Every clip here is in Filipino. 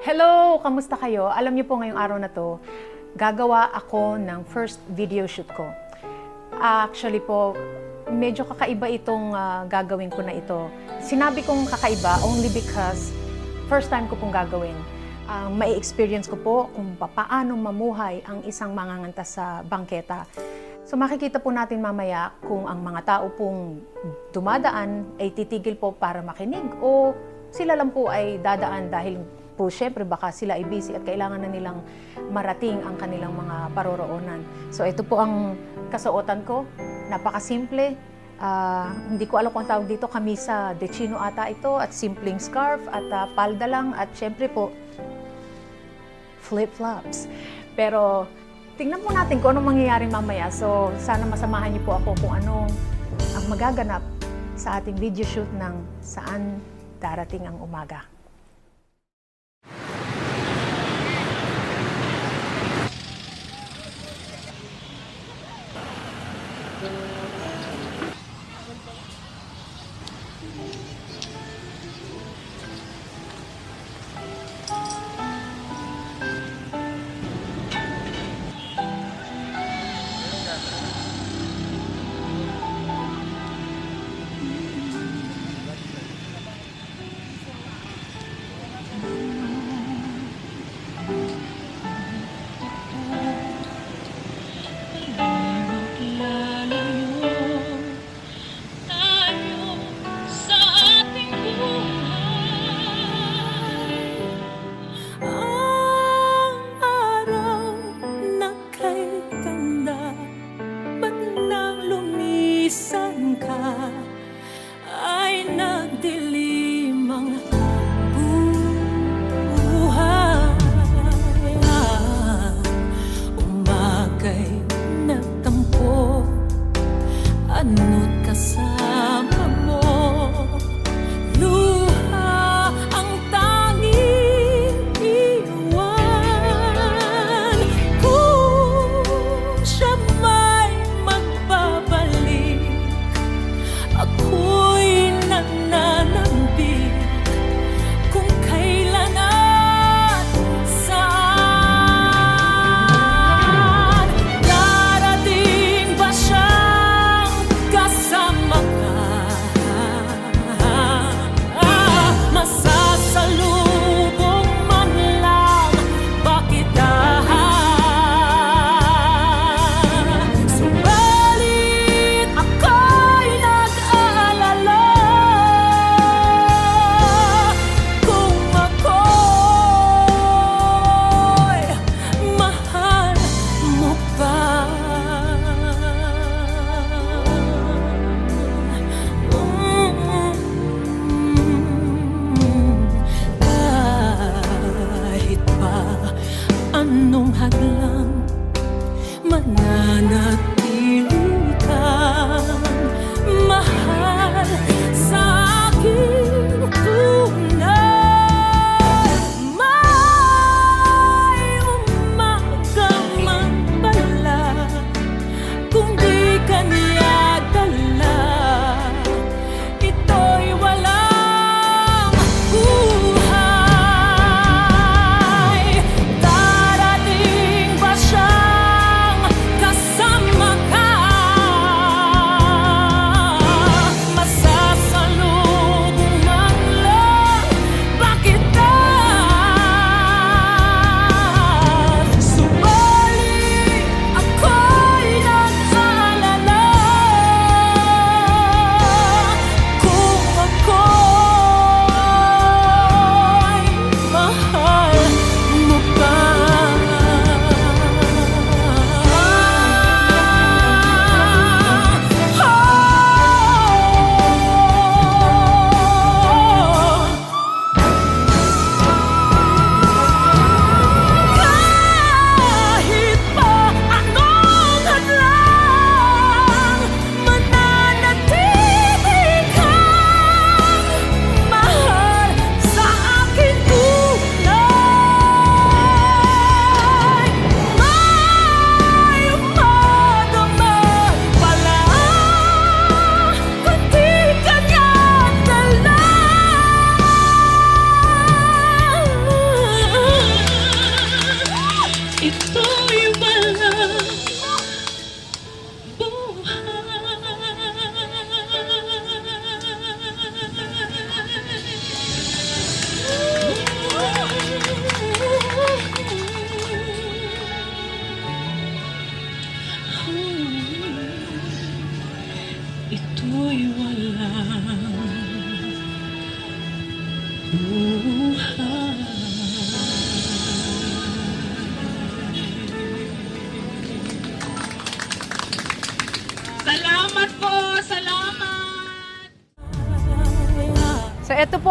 Hello! Kamusta kayo? Alam niyo po ngayong araw na to, gagawa ako ng first video shoot ko. Actually po, medyo kakaiba itong gagawin ko na ito. Sinabi kong kakaiba only because first time ko pong gagawin. May experience ko po kung paano mamuhay ang isang manganganta sa bangketa. So makikita po natin mamaya kung ang mga tao pong dumadaan ay titigil po para makinig o sila lang po ay dadaan dahil po syempre baka sila ay busy at kailangan na nilang marating ang kanilang mga paroroonan. So ito po ang kasuotan ko, napakasimple. Hindi ko alam kung tawag dito, kamisa de chino ata ito at simpleng scarf at palda lang at syempre po flip-flops. Pero tingnan po natin kung anong mangyayari mamaya. So sana masamahan niyo po ako kung ano ang magaganap sa ating video shoot ng Saan Darating ang Umaga.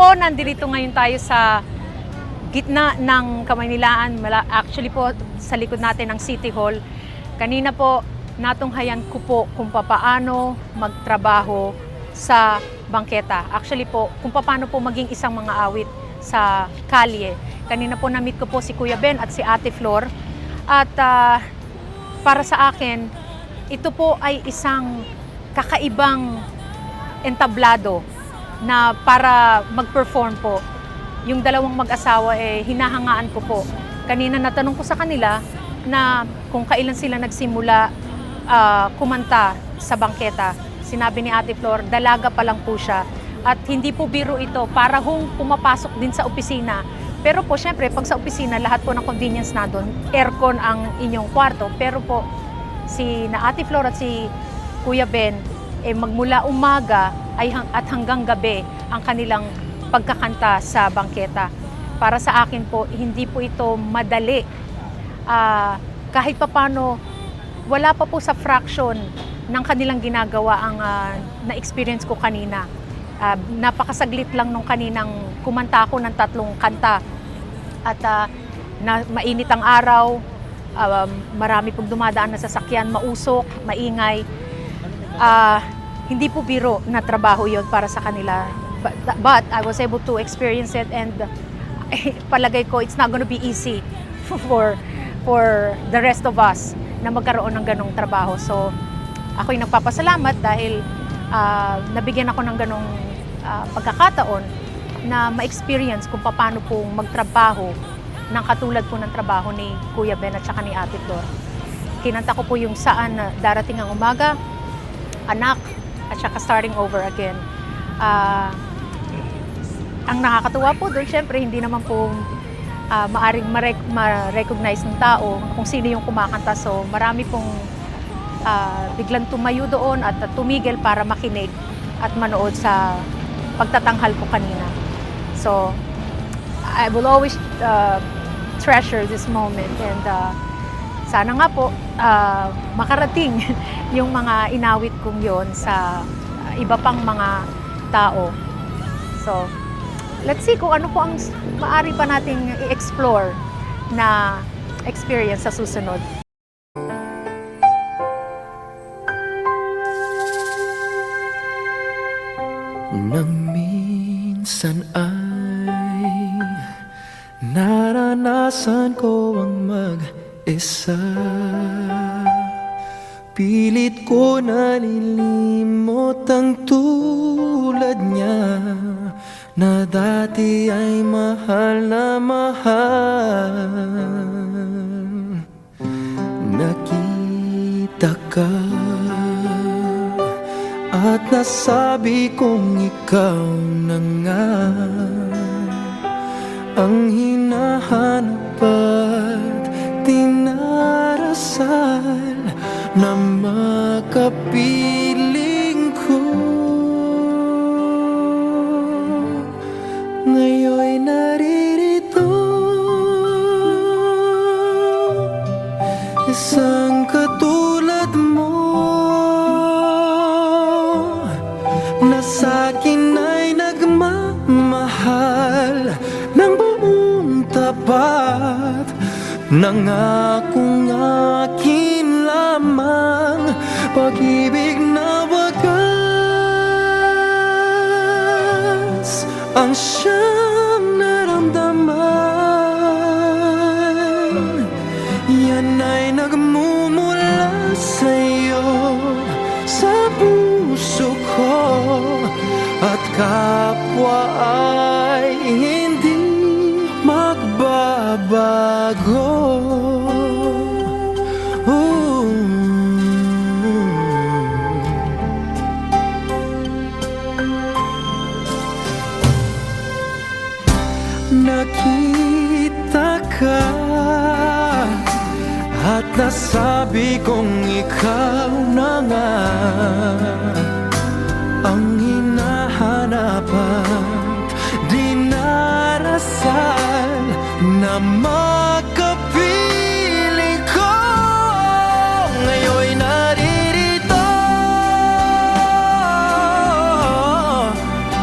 po, nandito ngayon tayo sa gitna ng Kamaynilaan. Actually po, sa likod natin ng City Hall. Kanina po, natunghayan ko po kung paano magtrabaho sa bangketa. Actually po, kung paano po maging isang mga awit sa kalye. Kanina po na-meet ko po si Kuya Ben at si Ate Flor. At para sa akin, ito po ay isang kakaibang entablado na para mag-perform po. Yung dalawang mag-asawa hinahangaan ko po. Kanina natanong ko sa kanila na kung kailan sila nagsimula kumanta sa bangketa. Sinabi ni Ate Flor, dalaga pa lang po siya. At hindi po biro ito, para hong pumapasok din sa opisina. Pero po, syempre, pag sa opisina, lahat po ng convenience na doon, aircon ang inyong kwarto. Pero po, si na Ate Flor at si Kuya Ben, magmula umaga at hanggang gabi ang kanilang pagkakanta sa bangketa. Para sa akin po, hindi po ito madali. Kahit papano, wala pa po sa fraction ng kanilang ginagawa ang na-experience ko kanina. Napakasaglit lang nung kaninang kumanta ako ng 3 kanta. At mainit ang araw, marami pong dumadaan na sasakyan, mausok, maingay. Hindi po biro na trabaho yon para sa kanila. But I was able to experience it, and palagay ko it's not gonna be easy for the rest of us na magkaroon ng ganong trabaho. So ako'y nagpapasalamat dahil nabigyan ako ng ganong pagkakataon na ma-experience kung paano po magtrabaho ng katulad po ng trabaho ni Kuya Ben at saka ni Ate Flor. Kinanta ko po yung Saan Darating ang Umaga, Anak, at saka Starting Over Again. Ang nakakatuwa po doon, syempre, hindi naman po maaring ma-recognize ng tao kung sino yung kumakanta. So marami pong biglang tumayo doon at tumigil para makinig at manood sa pagtatanghal ko kanina. So I will always treasure this moment, and sana nga po makarating yung mga inawit kong yon sa iba pang mga tao. So let's see kung ano po ang maaari pa nating i-explore na experience sa susunod. Nang minsan ay naranasan ko ang mag-isa, pilit ko nalilimot ang tulad niya na dati ay mahal na mahal. Nakita ka at nasabi kong ikaw na nga ang hinahanap at dinarasal na makapiling ko. Ngayon'y naririto, isang katulad mo na sa'kin ay nagmamahal ng buong tapat. Nangakong akin lamang pag-ibig na wagas ang siyang naramdaman. Yan ay nagmumula sa'yo, sa puso ko, at kapwa ay hindi magbabago. Nakita ka at nasabi kong ikaw na nga ang hinahanap at dinarasal na makapiling ko. Ngayon'y naririto,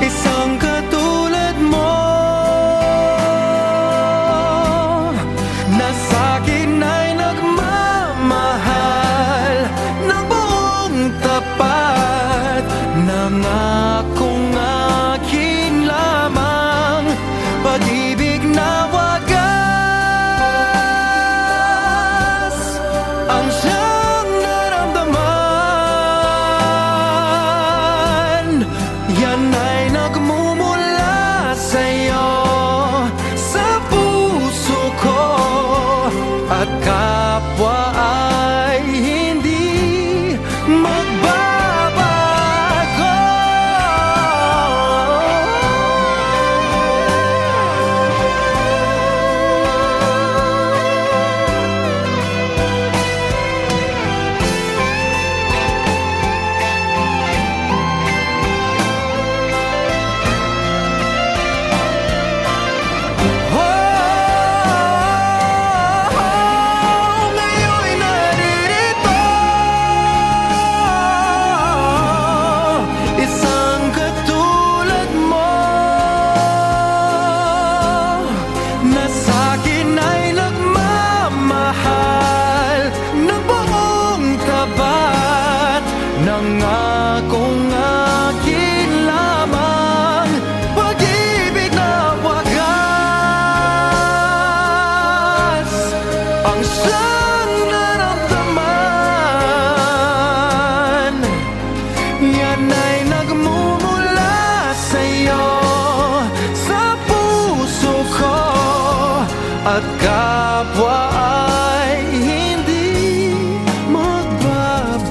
isang katulad mo akin ay nagmamahal ng buong tapat. Nangakong akin lamang pag-ibig na wagas ang siyang naramdaman. Yan ay nagmumula sa'yo, sa puso ko, at kapwa ay hindi magbabago.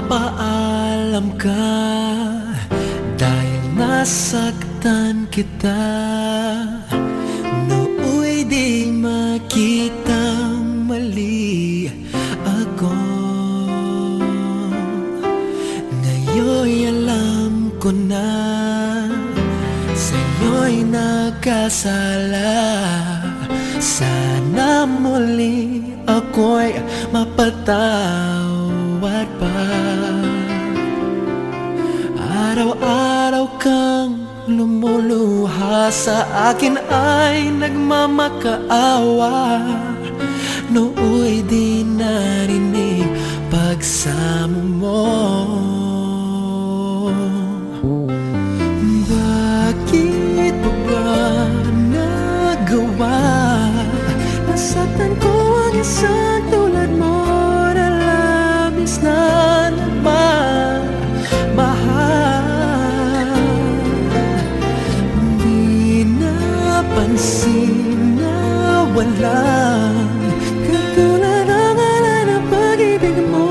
Nagpapaalam ka dahil nasaktan kita. Nooy di makitang mali ako. Ngayon'y alam ko na sa'yo'y nakasala. Sana muli ako'y mapatawad pa. Araw-araw kang lumuluha sa akin ay nagmamakaawa. Nooy di narinig pagsamo mo. Bakit mo ba nagawa? Nasaktan ko ang isang tulad mo na labis na nagmamahal. Di napansin na walang katulad ang ngalan ng pag-ibig mo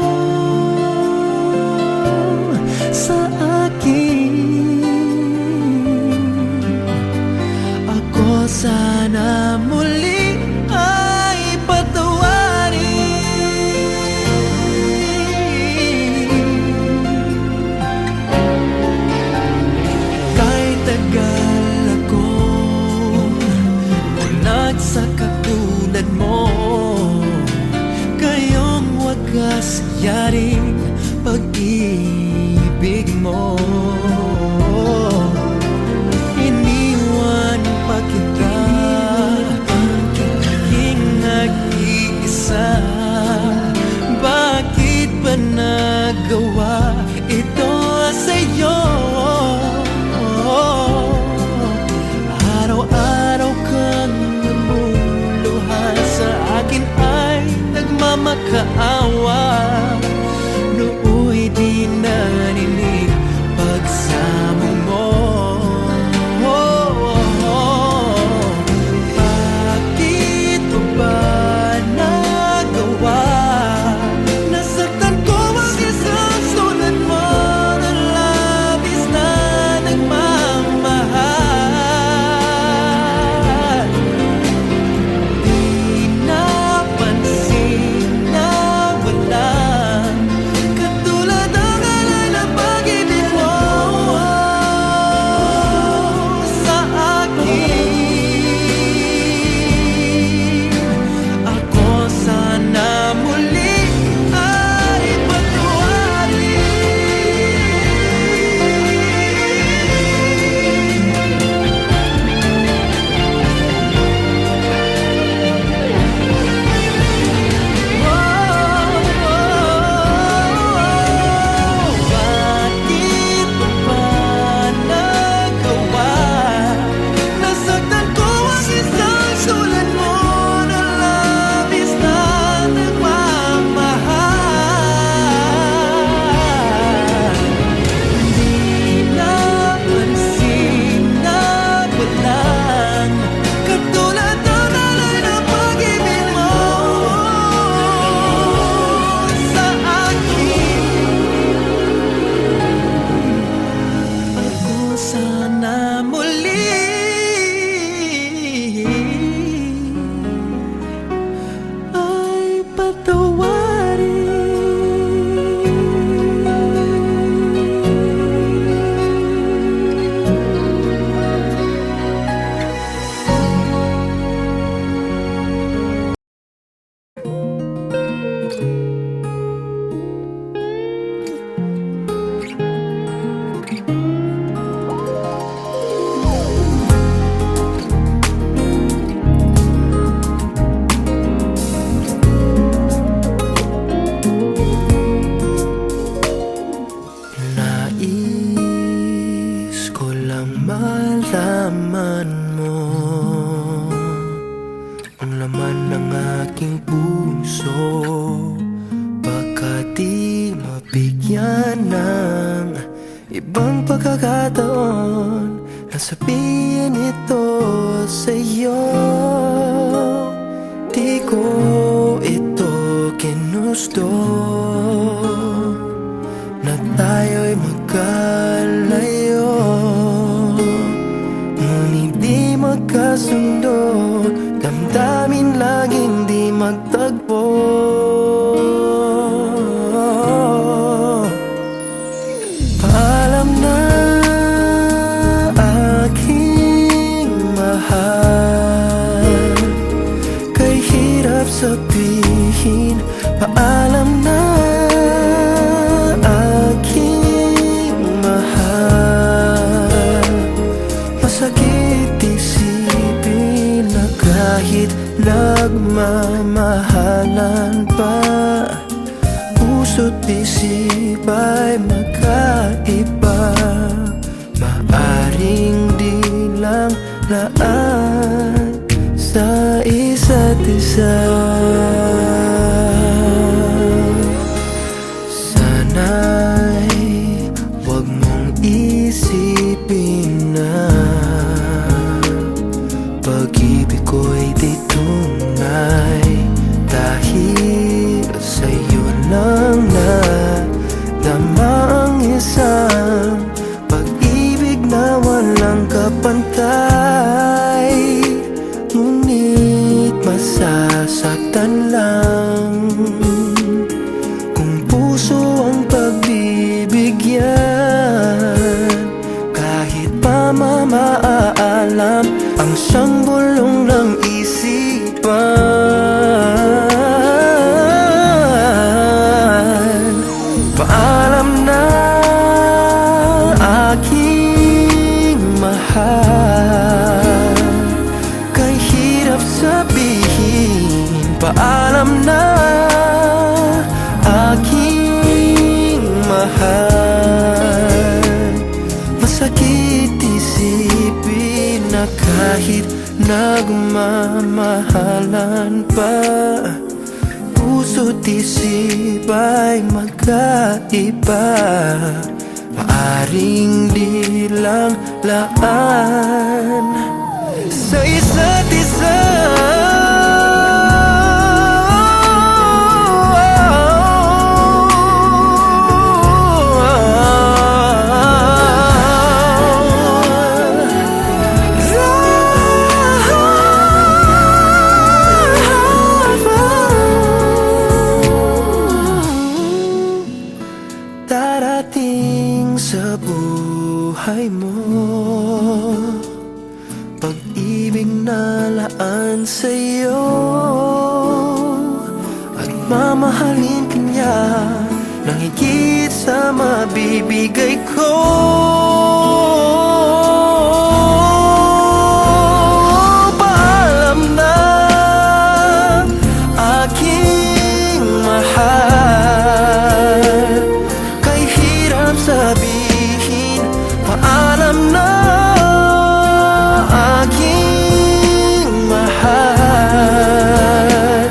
sa akin. Ako sana muli ay patawarin. Kahit tagal ako bulag sa katulad mo, kayong wagas yaring pag-ibig mo. Iniwan pa kita, aking nag-iisa. Bakit ba nagawa ito sa'yo? Araw-araw kang namuluhan sa akin ay nagmamakaawa. Nooy di narinig pagsamo mo. Bakit mo ba nagawa? Nasaktan ko ang isang sulat mo na labis na nagmamahal. Di napansin na puso. Baka di mabigyan ng ibang pagkakataon na sabihin ito sa'yo. Di ko ito ginusto na tayo'y magkalayo, ngunit di magkasundo, damdamin laging di magtagpo. Paalam na aking mahal, kay hirap sabihin. Paalam na aking mahal, masakit isipin na kahit nagmamahalan pa, puso't isip ay magkaiba. Maaring di lang laan sa isa't isa. Sana'y huwag mong isipin na pag-ibig ko'y di tunay, dahil sa'yo lang nadama ang isang pag-ibig na walang kapantay. Ngunit masasaktan lang kung puso ang pagbibigyan, kahit pa mamaalam ang siyang bulong ng isipan. Paalam na aking mahal, kay hirap sabihin. Paalam na aking mahal, masakit isipin na kahit nagmamahalan pa, puso't isip ay magkaiba. Maaring di lang laan sa isa't isa. Darating sa buhay mo pag-ibig na laan sa'yo, at mamahalin ka niya nang higit sa mabibigay ko. Paalam na aking mahal, kay hirap sabihin. Paalam na aking mahal,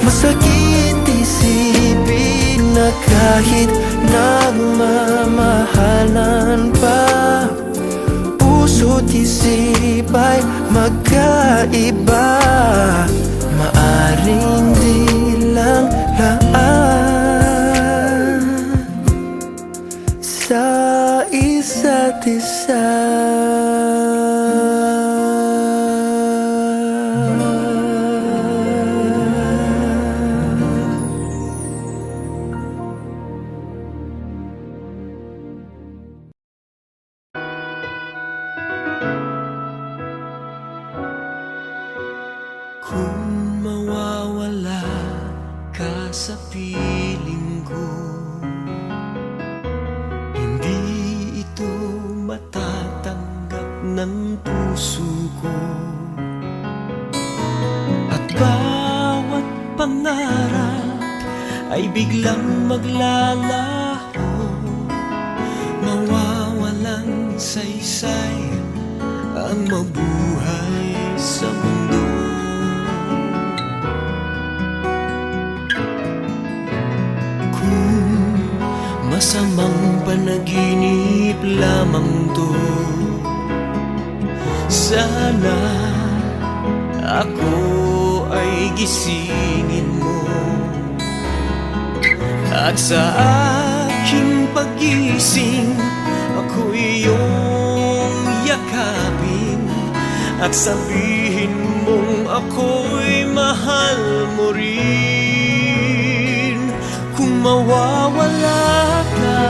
masakit isipin na kahit nagmamahalan pa, puso't isip ay magkaiba. Maaring di lang laan sa isa't isa. Kung mawawala ka sa piling ko, hindi ito matatanggap ng puso ko. At bawat pangarap ay biglang maglalaho, mawawalang saysay ang mabuhay sa mundo. masamang panaginip lamang to. Sana ako ay gisingin mo, at sa aking pagising ako'y iyong yakapin, at sabihin mong ako'y mahal mo rin. Kung mawawala ka,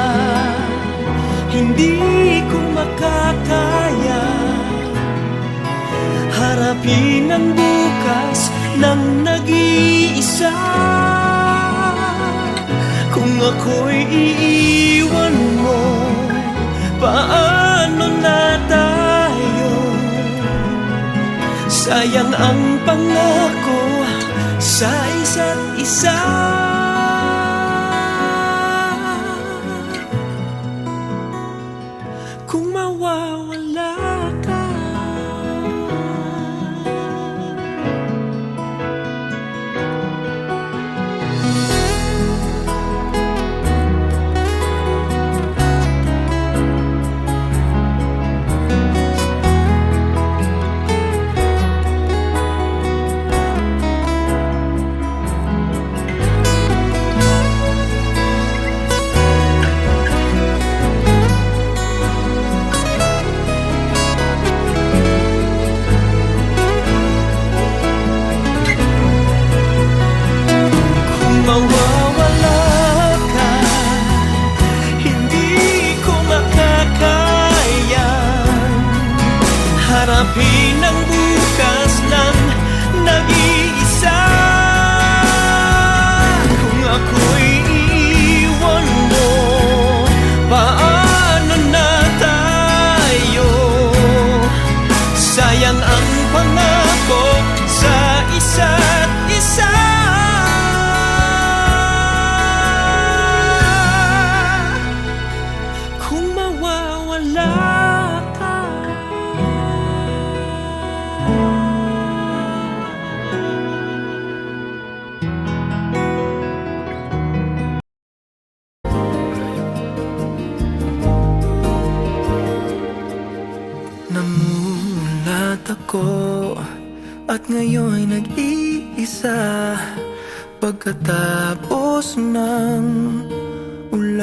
hindi ko makakaya harapin ang bukas ng nag-iisa. Kung ako'y iiwan mo, paano na tayo? Sayang ang pangako sa isa't isa. Kung mawawala ka, mawawala ka, hindi ko makakaya harapin ang bukas ng nag-iisa. Kung ako'y iiwan mo, paano na tayo? Sayang ang pangako sa isa't isa. Namulat ako at ngayon nag-iisa, pagkatapos ng ulan.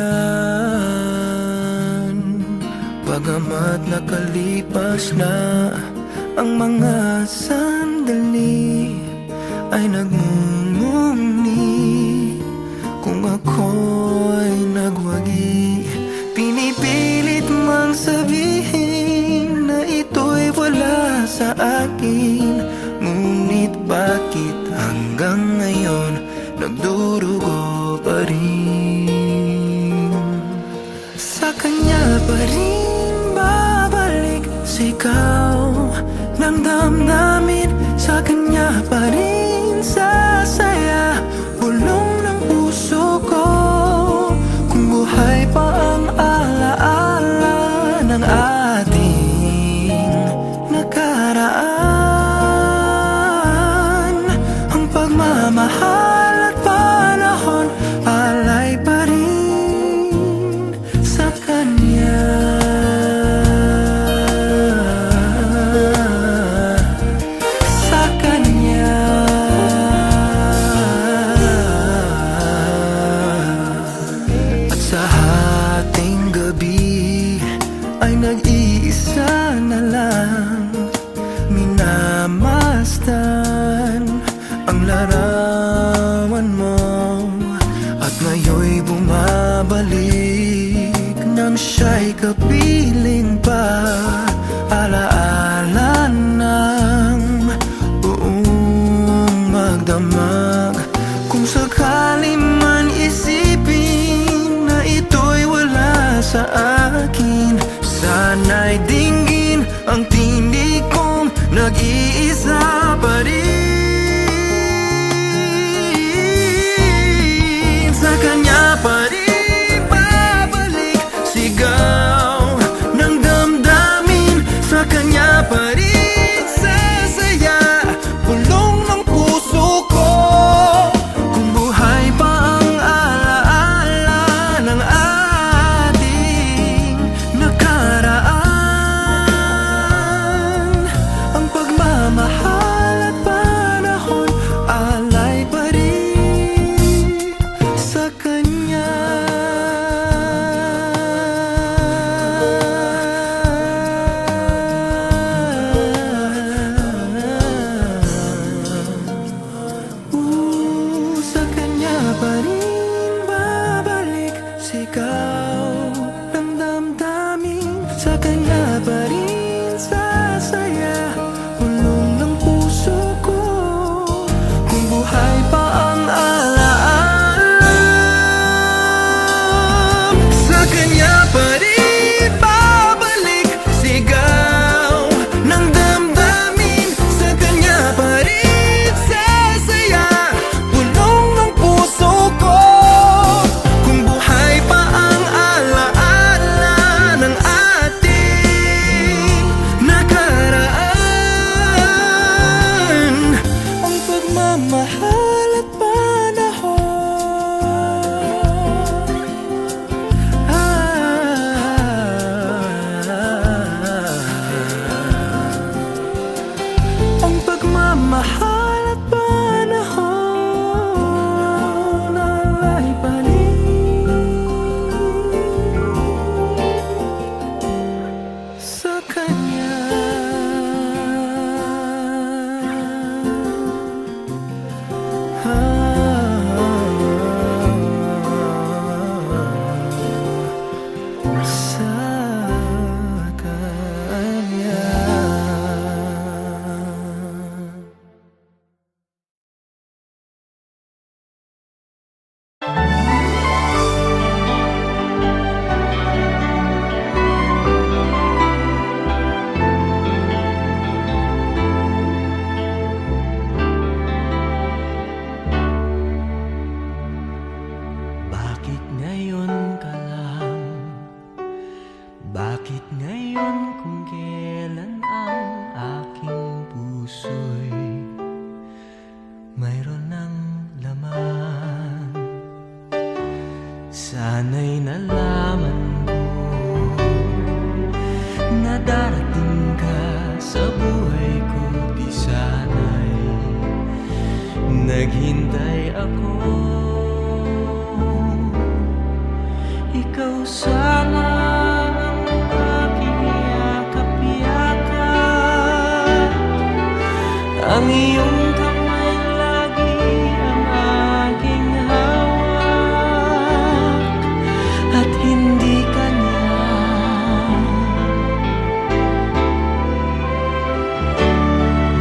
Bagamat nakalipas na ang mga sandali, ay nagmumuni kung ako'y nagwagi. Pinipilit mang sabihin na ito'y wala sa akin, ngunit bakit hanggang ngayon nagdurugo pa rin? Sa kanya pa rin babalik sigaw ng damdamin, sa kanya pa rin sasaya bulong ng puso ko. Kung buhay pa ang alaala ng ating nakaraan, ang pagmamahal at panahon alay pa rin sa kanya. Sa kanya. At sa hating gabi ay nag-iisa na lang, minamasdan ang larawan mo, at ngayon'y bumabalik nang siya'y kapiling pa. Alaala ng buong magdamag, kung sakali man isipin na ito'y wala sa akin, sana'y dinggin ang tinig kong nag-iisa pa rin. Sa kanya pa rin babalik sigaw ng damdamin, Sana'y nalaman ko na darating ka sa buhay ko. Di sana'y naghintay ako. Ikaw sana ang aking yakap-yakap, ang iyong kamay lagi ang aking hawak, at hindi kanya.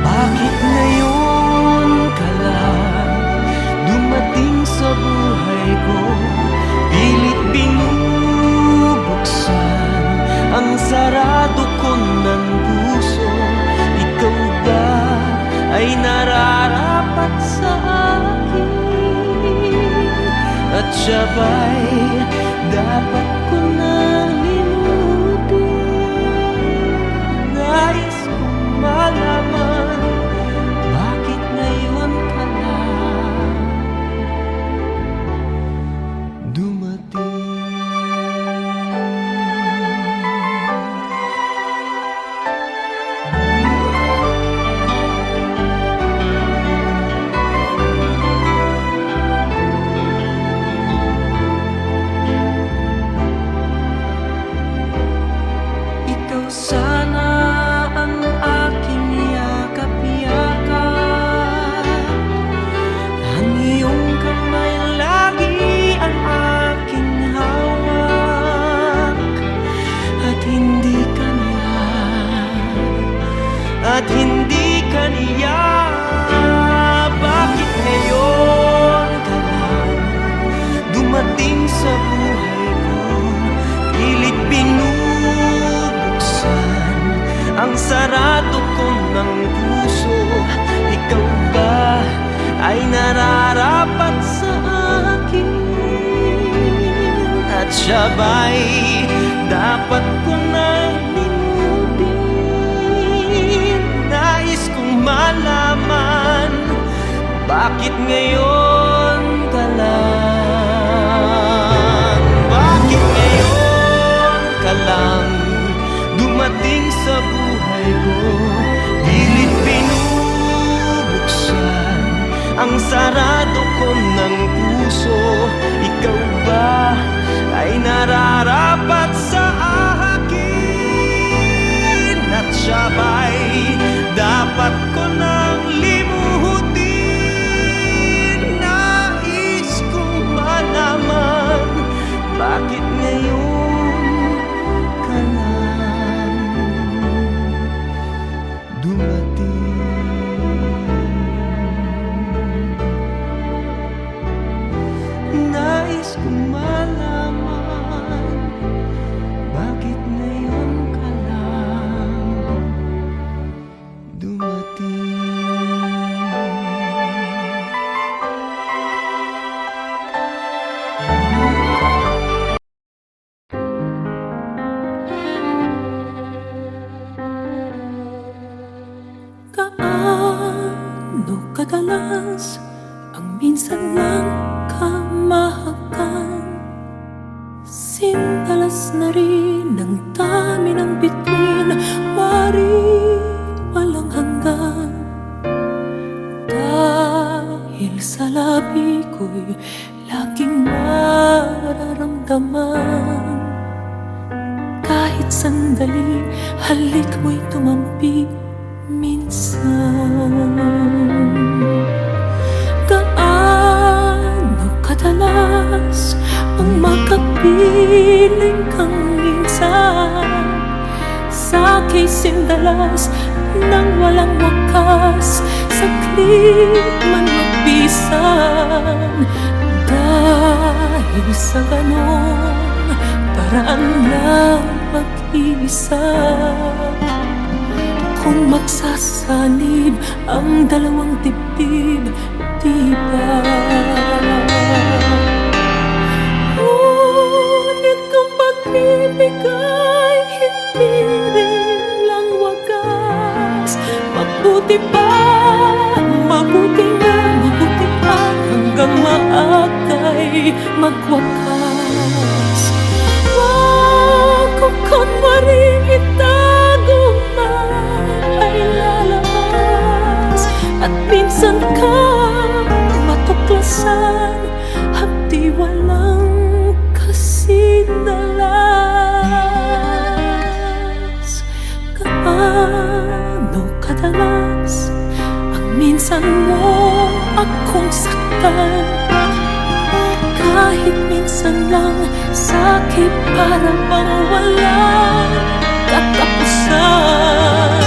Bakit ngayon ka lang dumating sa buhay ko? Pilit binubuksan ang sarado ko ng puso. Ikaw ba ay nararapat sa akin? At siya ba'y dapat ko na limutin? Nais kong malaman, bakit ngayon ka lang dumating? Ikaw sana ang aking yakap-yakap, ang iyong kamay lagi ang aking hawak, at hindi kanya, at hindi kanya. Bakit ngayon ka lang dumating sa buhay ko? Pilit binubuksan ang sarado ko ng puso. Ikaw ba ay nararapat sa akin? At siya ba'y dapat ko nang limutin? Nais kong malaman, bakit ngayon ka lang? Bakit ngayon ka lang dumating sa buhay ko? Pilit binubuksan ang sarado ko ng puso. Ikaw ba ay nararapat sa akin? At siya ba'y dapat ko nang limutin? Nais kong malaman, bakit ngayon ka lang dumating? Nais kong malaman, bakit ngayon ka lang dumating? Gaano kadalas ang minsan lang kamahakan? Sindalas na rin ang dami ng bituin, wari walang hanggan. Dahil sa labi ko'y laging mararamdaman. Kahit sandali, halik mo'y tumampi minsan. Gaano kadalas ang makapiling kang minsan? Sa'ki sindalas nang walang wakas, saglit man magpisan. Dahil sa ganon paraan lang mag-isa. Kung magsasanib ang dalawang dibdib, di ba? Ngunit kung pag-ibig ay hindi rin lang wagas, mabuti pa, mabuti nga, mabuti pa hanggang maagay magwakas. Wag ko kunwari itago man ay lalabas. At minsan ka matuklasan, hapdi walang kasinalas. Gaano kadalas ang minsan mo akong saktan, kahit minsan lang sakit para bang walang katapusan.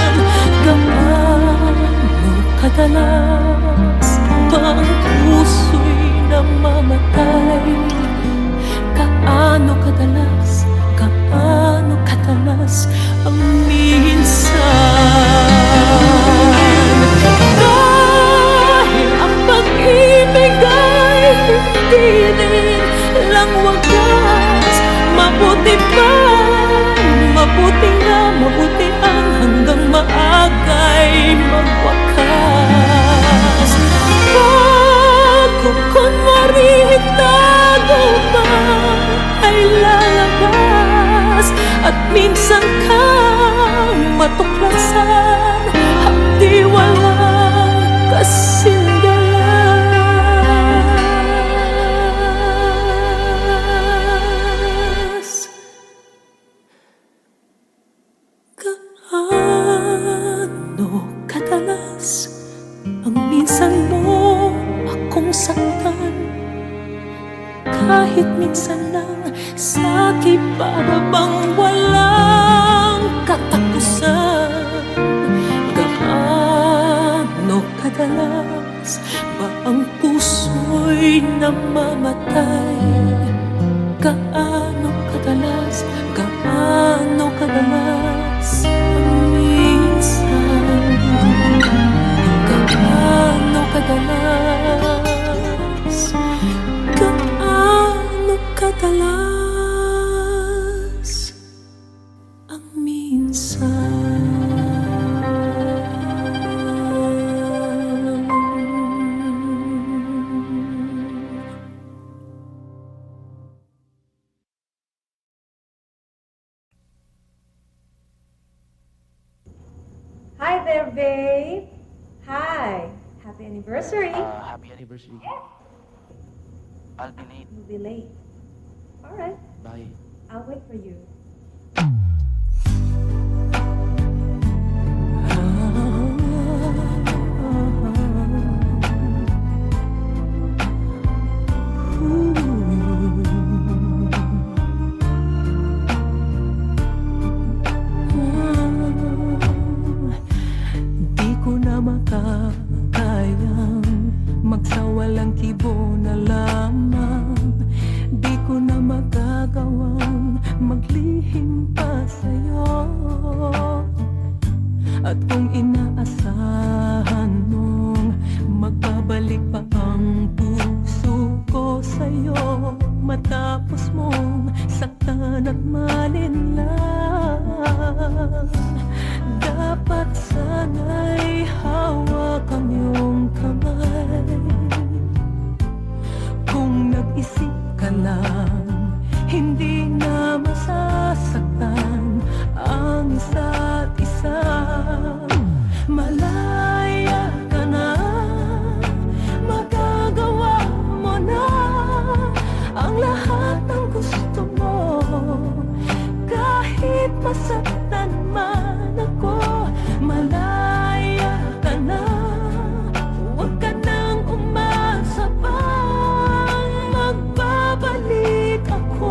Gaano kadalas ba ang puso'y namamatay? Gaano kadalas ang minsan? Dahil ang pag-ibig ay hindi rin lang wagas. Mabuti pa, mabuti nga, mabuti ang hanggang maagay magwakas. Bago kunwari itago man ay lalabas. At minsan kang matuklasan, hapdi walang kasindalas. Gaano kadalas ang minsan mo akong saktan, kahit minsan lang sakit para bang walang katapusan. Gaano kadalas ba ang puso'y namamatay? Gaano kadalas ang minsan? Gaano kadalas ang minsan? Hi there, babe. Hi. Happy anniversary. Happy anniversary. I'll be late. You'll be late. All right. Bye. I'll wait for you. Di ko na makakayang magsawalang kibo na lamang. Di ko na magagawang maglihim pa sa'yo. At kung inaasahan mong magbabalik pa ang puso ko sa'yo, matapos mong saktan at malinlang, dapat sana'y hawak ang iyong kamay. Kung nag-isip ka lang, hindi na masasaktan ang isa't isa. Malaya ka na, magagawa mo na ang lahat ng gusto mo. Kahit masaktan man ako, malaya ka na. Huwag ka nang umasa pang magbabalik ako.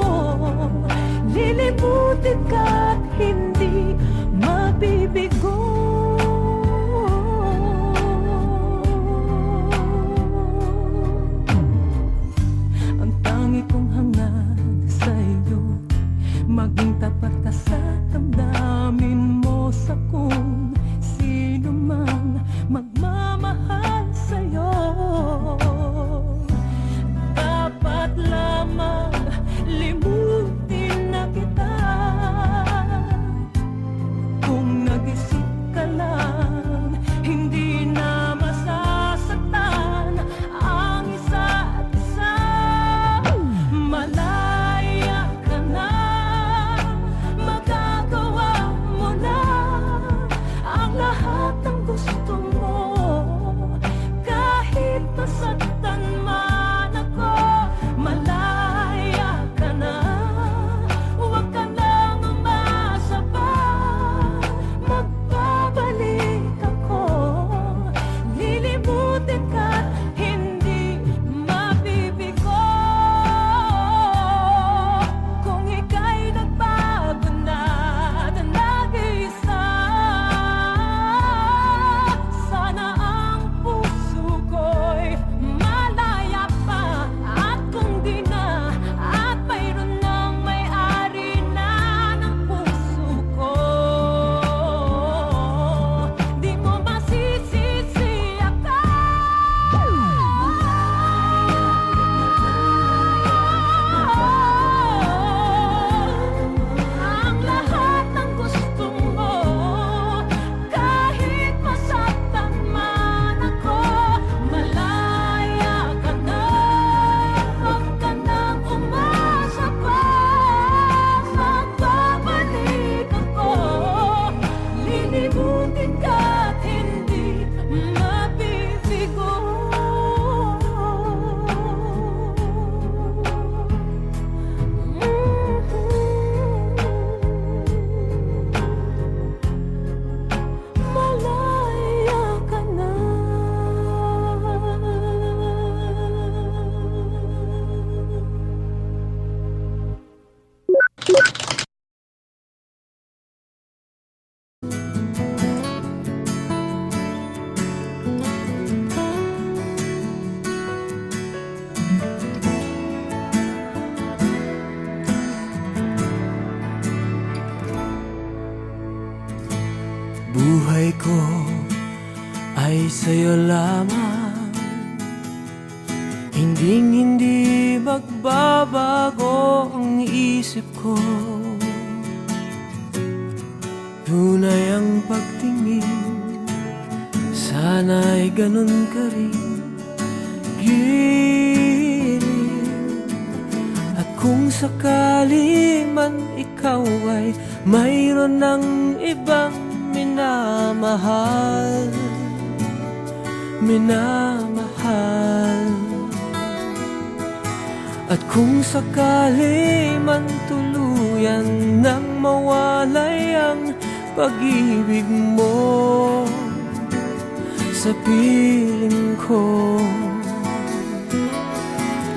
ko ay sa'yo lamang. Hindi magbabago ang isip ko. Tunay ang pagtingin, sana'y ganun ka rin, giliw. At kung sakali man ikaw ay mayroon ng ibang minamahal, at kung sakali man tuluyan nang mawalay ang pag-ibig mo sa piling ko,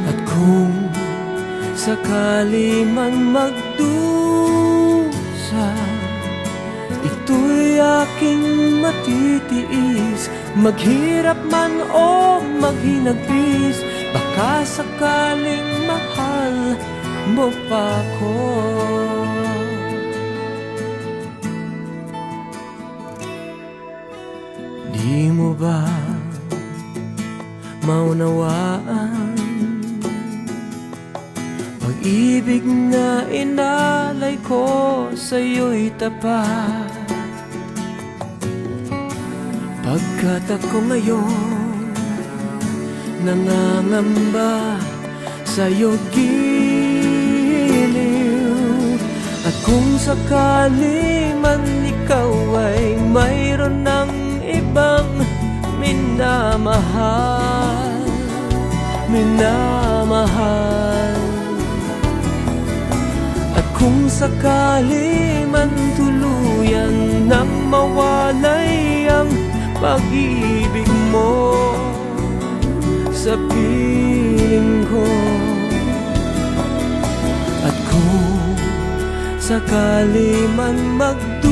at kung sakali man magdusa, ito'y aking matitiis. Maghirap man o maghinagpis, baka sakaling mahal mo pa ko. Di mo ba maunawaan? Pag-ibig na inalay ko sa'yo'y tapat. Pagkat ako ngayon nangangamba sa'yo, giliw. At kung sakali man ikaw ay mayroon ng ibang minamahal, at kung sakali man tuluyan nang mawalay ang pag-ibig mo sa piling ko, at kung sakali man magdusa,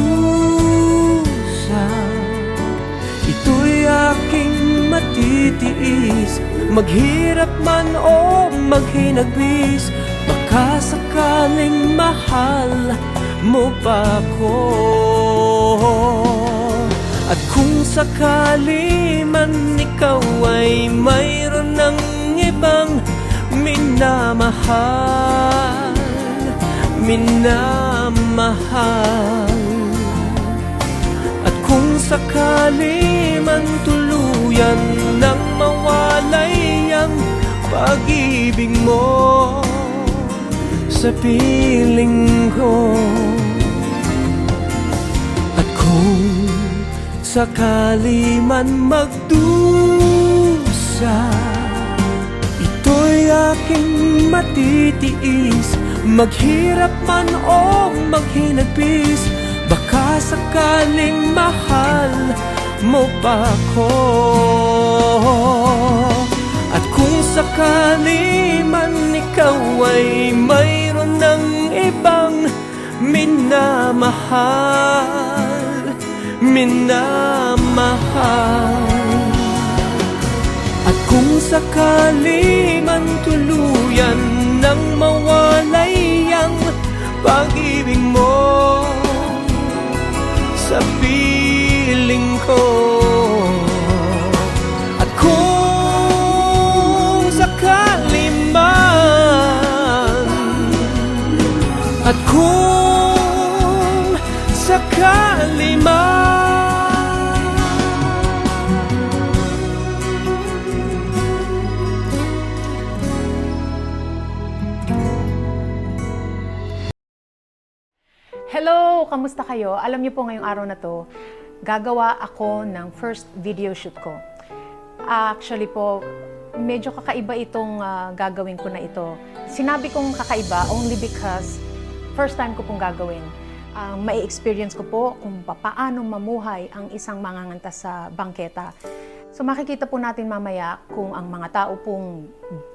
ito'y aking matitiis. Maghirap man o maghinagpis, baka sakaling mahal mo pa ko. At kung sakali man ikaw ay mayroon ng ibang minamahal, at kung sakali man tuluyan nang mawalay ang pag-ibig mo sa piling ko, at kung sakali man magdusa, ito'y aking matitiis. Maghirap man o maghinagpis, baka sakaling mahal mo pa ko. At kung sakali man ikaw ay mayroon ng ibang minamahal, at kung sakali man tuluyan nang mawalay ang pag-ibig mo sa piling ko, at kung sakali man, at kung sakali man, Hello! Kamusta kayo? Alam niyo po ngayong araw na to, gagawa ako ng first video shoot ko. Actually po, medyo kakaiba itong gagawin ko na ito. Sinabi kong kakaiba only because first time ko pong gagawin. May experience ko po kung paano mamuhay ang isang manganganta sa bangketa. So makikita po natin mamaya kung ang mga tao pong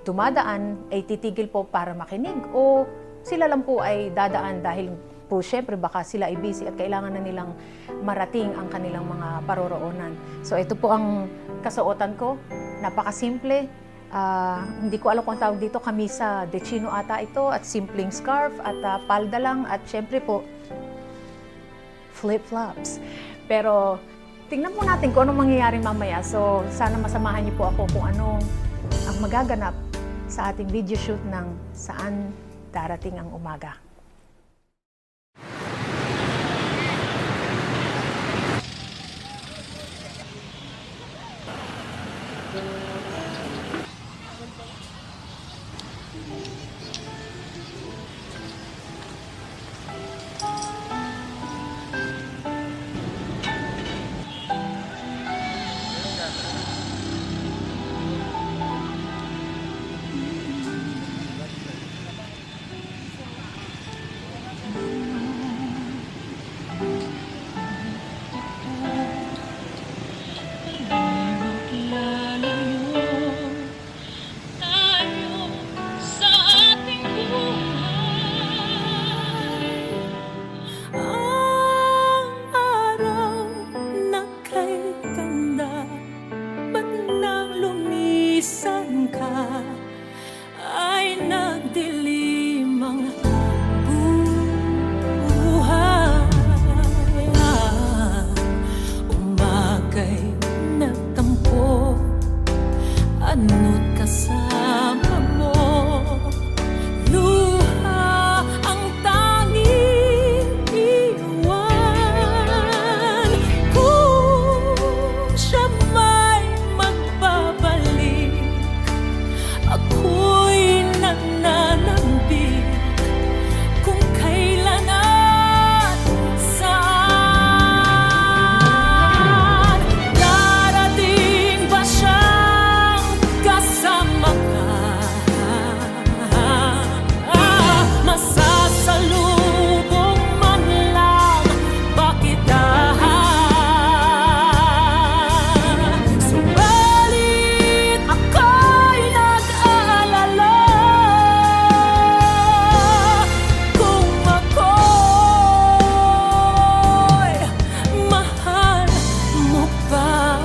dumadaan ay titigil po para makinig o sila lang po ay dadaan dahil po syempre baka sila ay busy at kailangan na nilang marating ang kanilang mga paroroonan. So ito po ang kasuotan ko, napakasimple. Hindi ko alam kung tawag dito, kamisa de chino ata ito at simpleng scarf at palda lang at syempre po flip-flops. Pero tingnan po natin kung anong mangyayari mamaya. So, sana masamahan niyo po ako kung anong ang magaganap sa ating video shoot ng Saan Darating ang Umaga. Ang araw na kay ganda, ba't nang lumisan ka ay nagdilim ang buhay. Umagay nagtampo, ano't kasama mo. Luha ang tanging iwan. Kung siya may magbabalik, ako'y nananambik kung kailan at saan. Darating ba siyang kasama ka? Masasalubong man lang ba kita? Subalit ako'y nag-aalala kung ako'y mahal mo pa.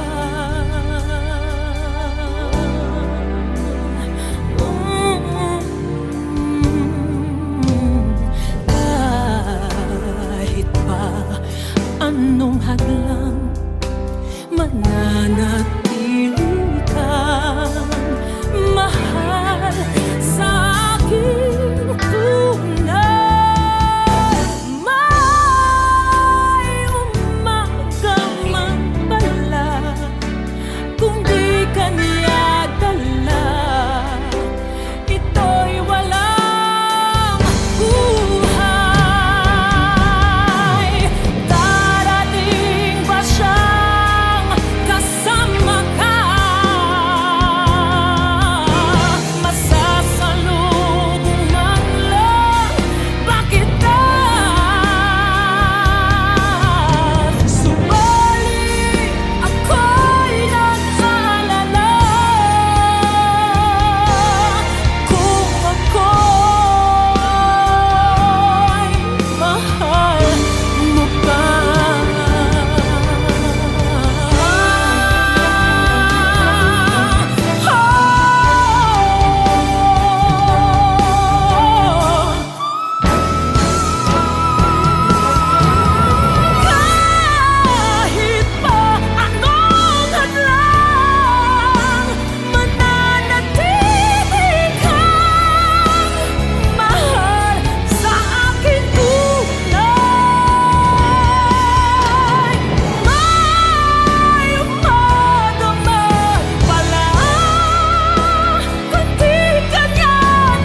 Kahit pa anong hadlang, mananatili kang mahal sa aking tunay. May umaga man pala kung di ka niya dala, ito'y walang buhay. Darating ba siyang kasama ka? Masasalubong man lang ba kita? Subalit ako'y nag-aalala kung ako'y mahal mo pa. Kahit pa anong hadlang, mananatili kang mahal sa aking tunay. May umaga man pala kung di ka niya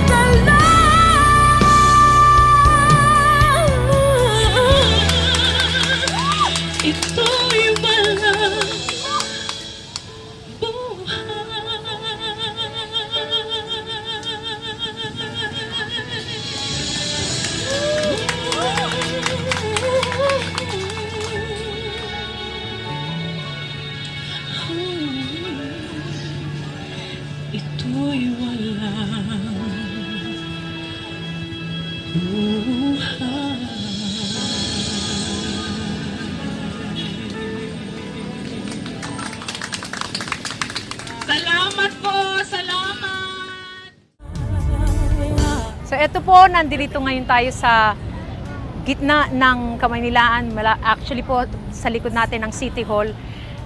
dala, ito'y walang buhay. Ito'y walang buhay. Salamat po! Salamat! So, eto po, nandito ngayon tayo sa gitna ng Kamaynilaan, actually po sa likod natin ng City Hall.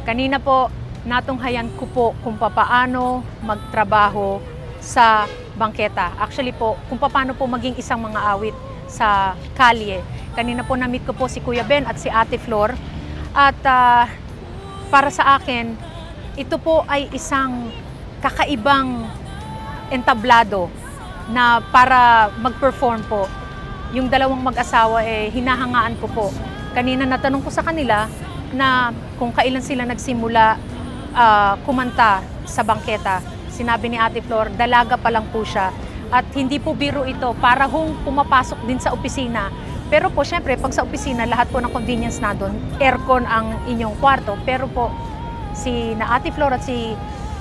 Kanina po, natunghayan ko po kung paano magtrabaho sa bangketa. Actually po, kung paano po maging isang mga awit sa kalye. Kanina po na-meet ko po si Kuya Ben at si Ate Flor. At para sa akin, ito po ay isang kakaibang entablado na para mag-perform po. Yung dalawang mag-asawa hinahangaan ko po. Kanina natanong ko sa kanila na kung kailan sila nagsimula kumanta sa bangketa. Sinabi ni Ate Flor, dalaga pa lang po siya. At hindi po biro ito, para pumapasok din sa opisina. Pero po, syempre, pag sa opisina, lahat po ng convenience na doon, aircon ang inyong kwarto. Pero po, si na Ate Flor at si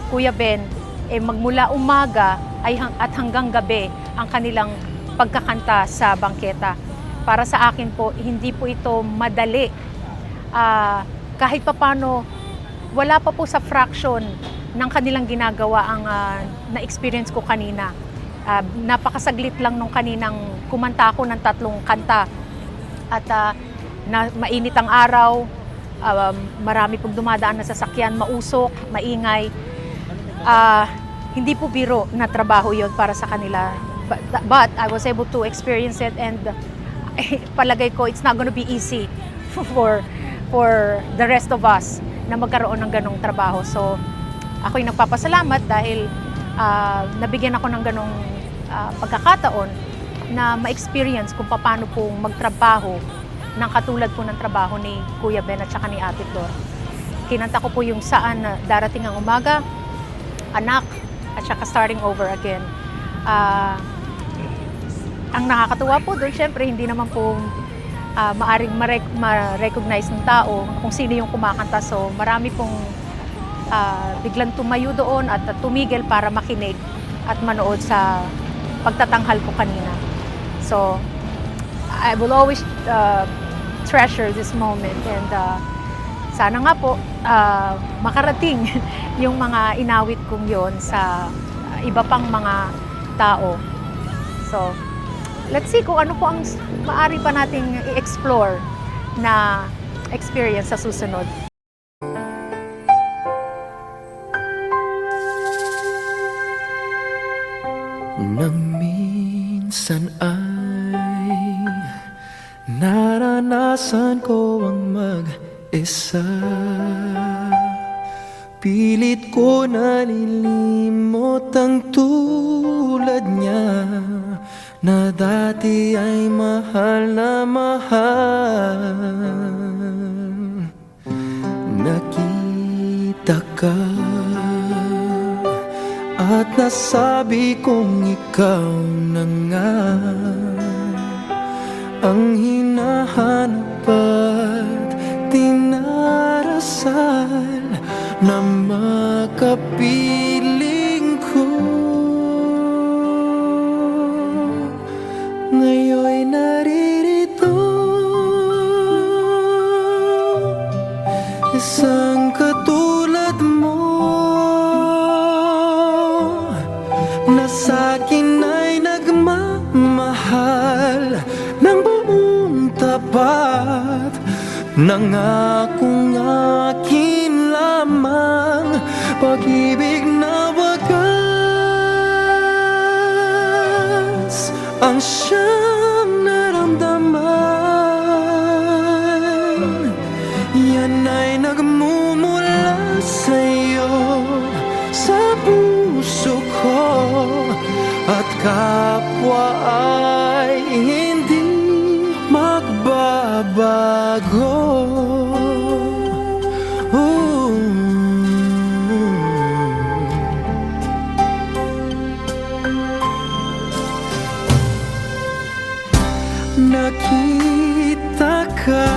Kuya Ben, magmula umaga at hanggang gabi ang kanilang pagkakanta sa bangketa. Para sa akin po, hindi po ito madali. Kahit papano, wala pa po sa fraction ng kanilang ginagawa ang na-experience ko kanina. Napakasaglit lang nung kaninang kumanta ako ng 3 kanta. At mainit ang araw, marami pong dumadaan na sasakyan, mausok, maingay. Hindi po biro na trabaho yon para sa kanila. But I was able to experience it, and palagay ko it's not gonna be easy for the rest of us na magkaroon ng ganong trabaho. So ako'y nagpapasalamat dahil nabigyan ako ng ganong pagkakataon na ma-experience kung paano po magtrabaho ng katulad po ng trabaho ni Kuya Ben at saka ni Ate Flor. Kinanta ko po yung Saan Darating ang Umaga, Anak, at saka Starting Over Again. Ang nakakatuwa po doon, syempre, hindi naman po maaring ma-recognize ng tao kung sino yung kumakanta. So marami pong biglang tumayo doon at tumigil para makinig at manood sa pagtatanghal ko kanina. So I will always treasure this moment, and sana nga po makarating yung mga inawit kong yon sa iba pang mga tao. So let's see kung ano po ang maaari pa nating i-explore na experience sa susunod. Nang minsan ay naranasan ko ang mag-isa, pilit ko nalilimot ang tulad niya na dati ay mahal na mahal. Nakita ka at nasabi kong ikaw na nga ang hinahanap at dinarasal na makapiling ko. Ngayon'y naririto, isang katulad mo na sa'kin ay nagmamahal ng buong tapat. Nangakong akin lamang pag-ibig na wagas ang siyang naramdaman. Yan ay nagmumula sa'yo, sa puso ko, at kapwa ay hindi magbabago. Nakita ka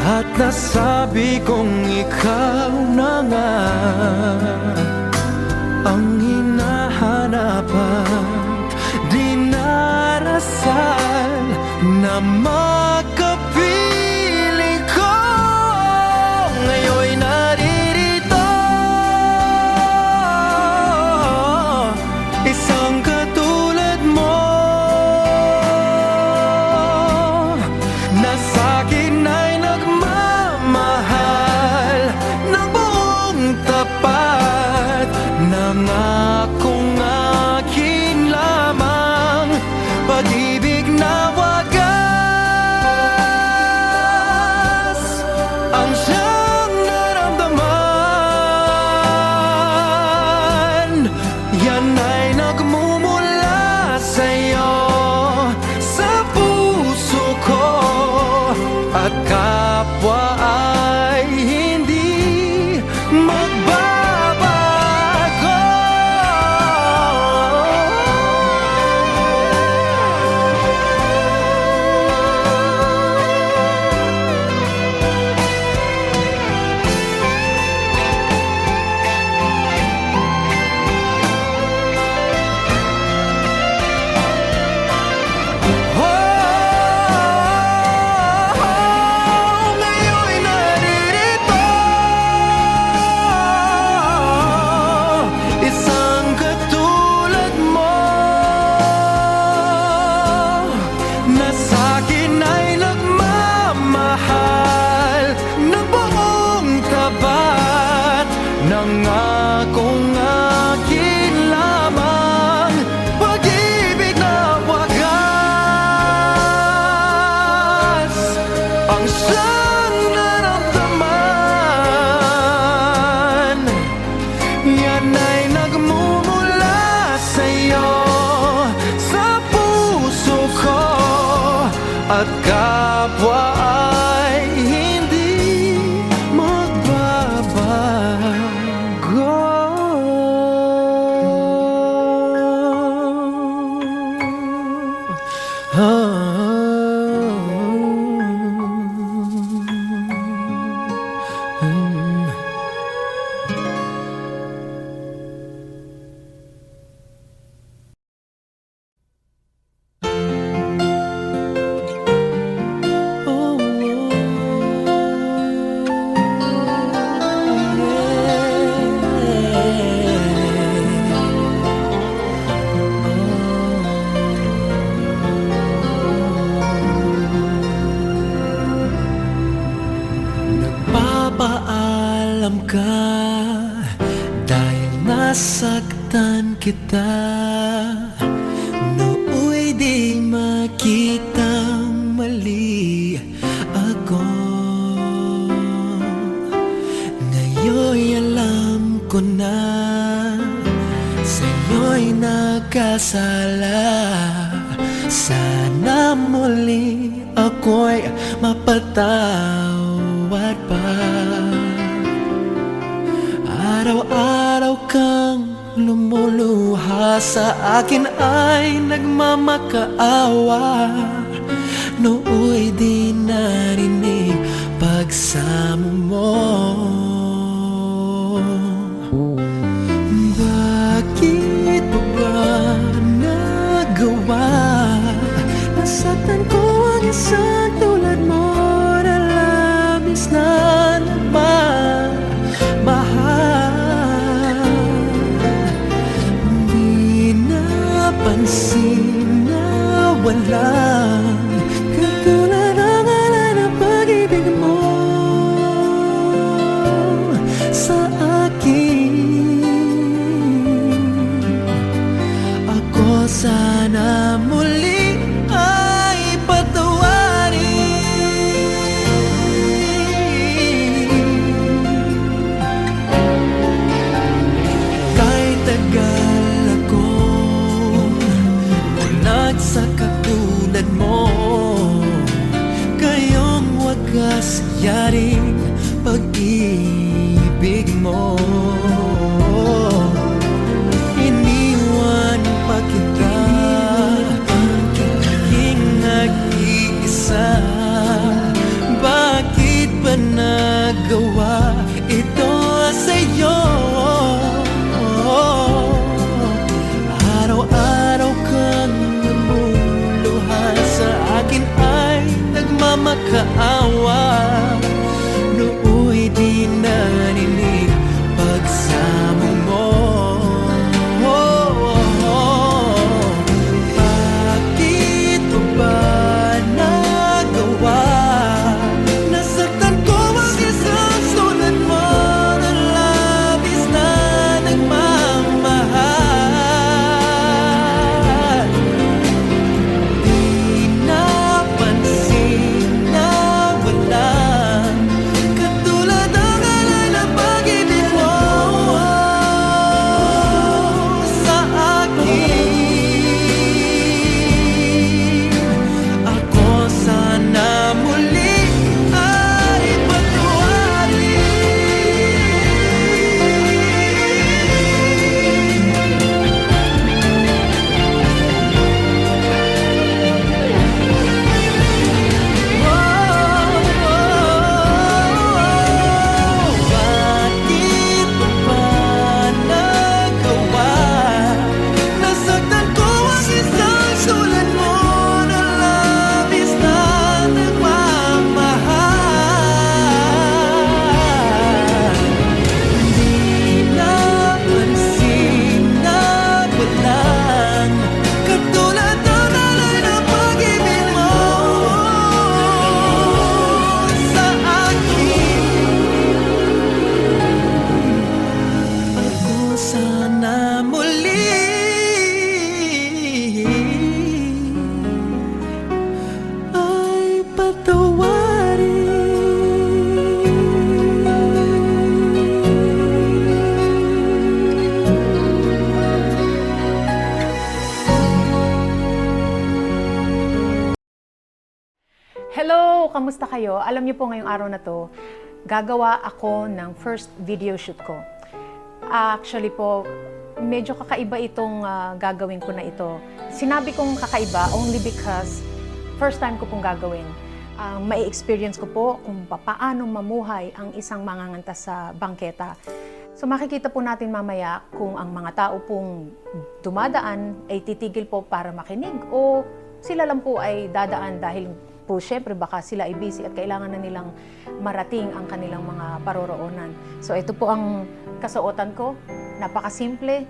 at nasabi kong ikaw na nga ang hinahanap at dinarasal na makapiling ko. Ngayon'y naririto, isang katulad mo bawat kapwa ay hindi magbabago. Nagpapaalam ka dahil nasaktan kita. Nooy di makitang mali ako. Ngayon'y alam ko na sa'yo'y nakasala. Sana muli ako'y mapatawad pa. Araw-araw kang lumuluha sa akin ay nagmamakaawa. Nooy di narinig pagsamo mo. Bakit mo ba nagawa? Nasaktan ko ang isang tulad mo na labis na nagmamahal. Di napansin na walang katulad ang ngalan ng pag-ibig mo sa akin. Ako sana muli ay patawarin. Kahit tagal ako bulag sa katulad mo, kayong wagas yaring pag-ibig mo. Iniwan pa kita, aking nag-iisa. Bakit ba nagawa ito sa'yo? Araw-araw kang namuluhan sa akin ay nagmamakaawa. kamusta kayo? Alam niyo po ngayong araw na to, gagawa ako ng first video shoot ko. Actually po, medyo kakaiba itong gagawin ko na ito. Sinabi kong kakaiba only because first time ko pong gagawin. May experience ko po kung paano mamuhay ang isang manganganta sa bangketa. So makikita po natin mamaya kung ang mga tao pong dumadaan ay titigil po para makinig o sila lang po ay dadaan dahil po syempre baka sila ay busy at kailangan na nilang marating ang kanilang mga paroroonan. So ito po ang kasuotan ko, napakasimple.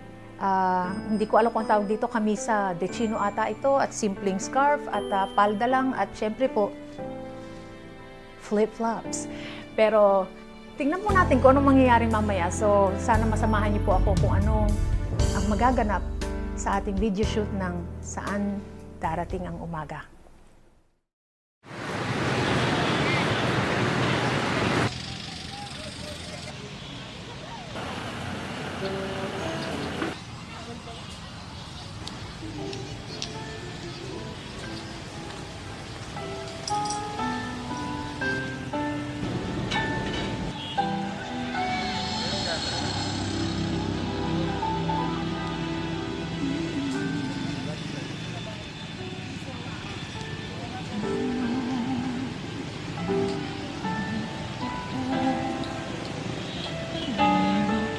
Hindi ko alam kung tawag dito, kamisa de chino ata ito at simpleng scarf at palda lang at syempre po flip-flops. Pero tingnan po natin kung anong mangyayari mamaya. So sana masamahan niyo po ako kung ano ang magaganap sa ating video shoot ng Saan Darating ang Umaga.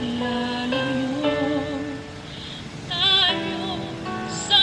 Lalayo tayo sa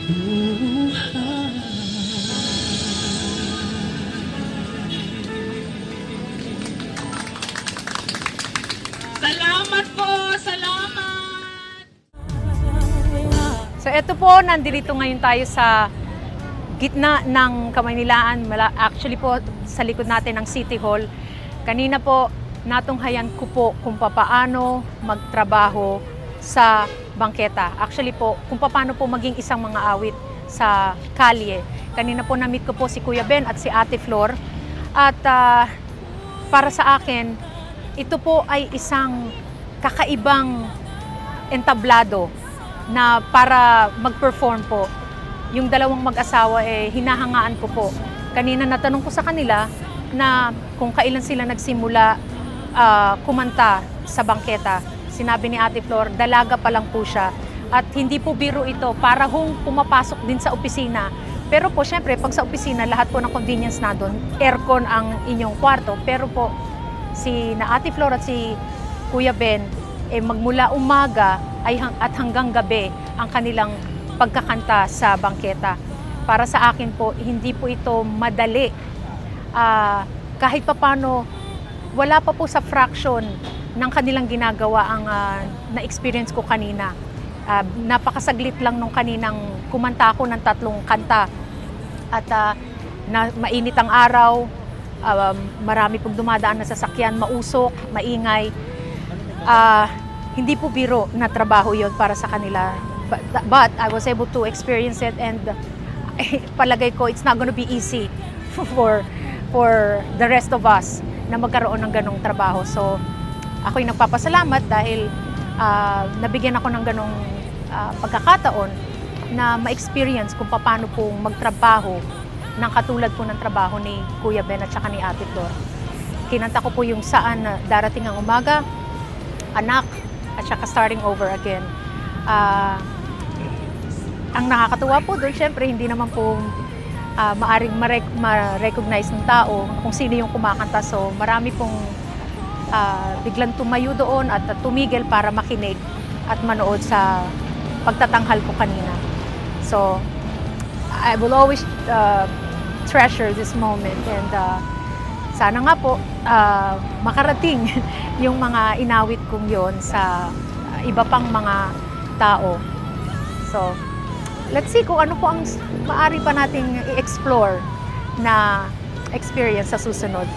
Salamat po! Salamat! So ito po, nandito ngayon tayo sa gitna ng Kamaynilaan. Actually po, sa likod natin ng City Hall. Kanina po, natunghayan ko po kung paano magtrabaho sa bangketa. Actually po, kung paano po maging isang mga awit sa kalye. Kanina po na-meet ko po si Kuya Ben at si Ate Flor. At para sa akin, ito po ay isang kakaibang entablado na para mag-perform po. Yung dalawang mag-asawa hinahangaan ko po. Kanina natanong ko sa kanila na kung kailan sila nagsimula kumanta sa bangketa. Sinabi ni Ate Flor, dalaga pa lang po siya. At hindi po biro ito, para hong pumapasok din sa opisina. Pero po, syempre, pag sa opisina, lahat po ng convenience na doon, aircon ang inyong kwarto. Pero po, si na Ate Flor at si Kuya Ben, magmula umaga at hanggang gabi ang kanilang pagkakanta sa bangketa. Para sa akin po, hindi po ito madali. Kahit papano, wala pa po sa fraction ng kanilang ginagawa ang na-experience ko kanina. Napakasaglit lang nung kaninang kumanta ako ng 3 kanta. At mainit ang araw, marami pong dumadaan na sasakyan, mausok, maingay. Hindi po biro na trabaho yon para sa kanila. But I was able to experience it, and palagay ko it's not gonna be easy for the rest of us na magkaroon ng ganong trabaho. So ako'y nagpapasalamat dahil nabigyan ako ng ganong pagkakataon na ma-experience kung paano po magtrabaho ng katulad po ng trabaho ni Kuya Ben at saka ni Ate Flor. Kinanta ko po yung Saan Darating ang Umaga, Anak, at saka Starting Over Again. Ang nakakatuwa po doon, syempre, hindi naman po maaring ma-recognize ng tao kung sino yung kumakanta. So marami pong biglang tumayo doon at tumigil para makinig at manood sa pagtatanghal ko kanina. So I will always treasure this moment, and sana nga po makarating yung mga inawit kong yon sa iba pang mga tao. So let's see kung ano po ang maaari pa nating i-explore na experience sa susunod.